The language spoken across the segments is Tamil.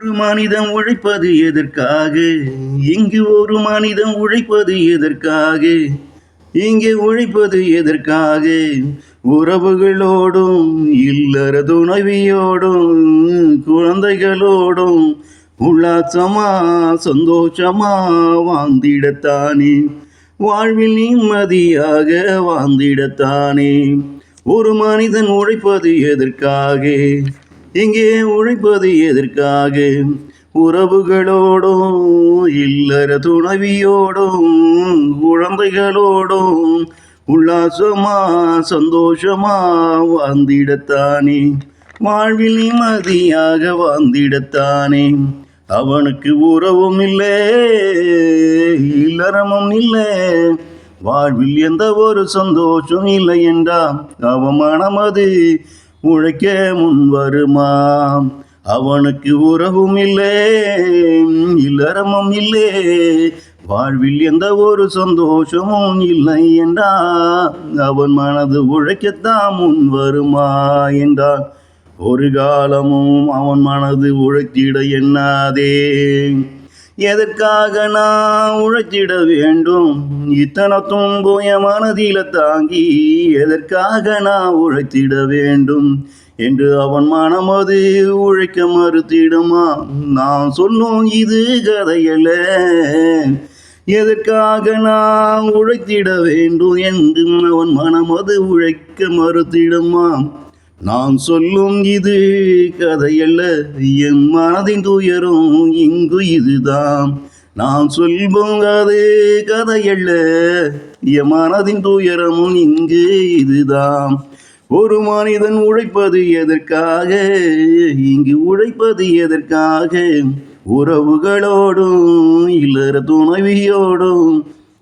ஒரு மனிதன் உழைப்பது எதற்காக? இங்கு ஒரு மனிதன் உழைப்பது எதற்காக? இங்கே உழைப்பது எதற்காக? உறவுகளோடும் இல்லற துணைவியோடும் குழந்தைகளோடும் உல்லாசமா சந்தோஷமா வாழ்ந்திடத்தானே, வாழ்வில் நிம்மதியாக வாழ்ந்திடத்தானே. ஒரு மனிதன் உழைப்பது எதற்காக? இங்கே உழைப்பது எதற்காக? உறவுகளோடும் இல்லற துணைவியோடும் குழந்தைகளோடும் உல்லாசமா சந்தோஷமா வாழ்ந்திடத்தானே, வாழ்வில் நிம்மதியாக வாழ்ந்திடத்தானே. அவனுக்கு உறவும் இல்லை, இல்லறமும் இல்லை, வாழ்வில் எந்த ஒரு சந்தோஷம் இல்லை என்றால் அவன் மனமது உழைக்க முன் வருமா? அவனுக்கு உறவும் இல்லை, இல்லறமும் இல்லை, வாழ்வில் எந்த ஒரு சந்தோஷமும் இல்லை என்றால் அவன் மனது உழைக்கத்தான் முன் வருமா என்றால் ஒரு காலமும் அவன் மனது உழைத்திட எண்ணாதே. எதற்காக நான் உழைத்திட வேண்டும்? இத்தனை துன்பம் என் மனதில தாங்கி எதற்காக நான் உழைத்திட வேண்டும் என்று அவன் மனமது உழைக்க மறுத்திடுமா? நான் சொல்லும் இது கதையல்ல, எதற்காக நான் உழைத்திட வேண்டும் என்று அவன் மனமது உழைக்க மறுத்திடுமா? நான் சொல்லும் இது கதையல்ல, என் மனதின் துயரும் இங்கு இதுதான். நான் சொல்வோம் அது கதையல்ல, என் மனதின் துயரமும் இங்கு இதுதான். ஒரு மனிதன் உழைப்பது எதற்காக? இங்கு உழைப்பது எதற்காக? உறவுகளோடும் இல்லற துணைவியோடும்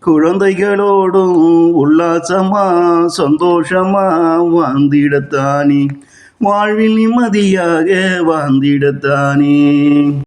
குழந்தைகளோடும் உல்லாசமா சந்தோஷமா வாழ்ந்திடத்தானே, வாழ்வில் நிம்மதியாக வாழ்ந்திடத்தானே.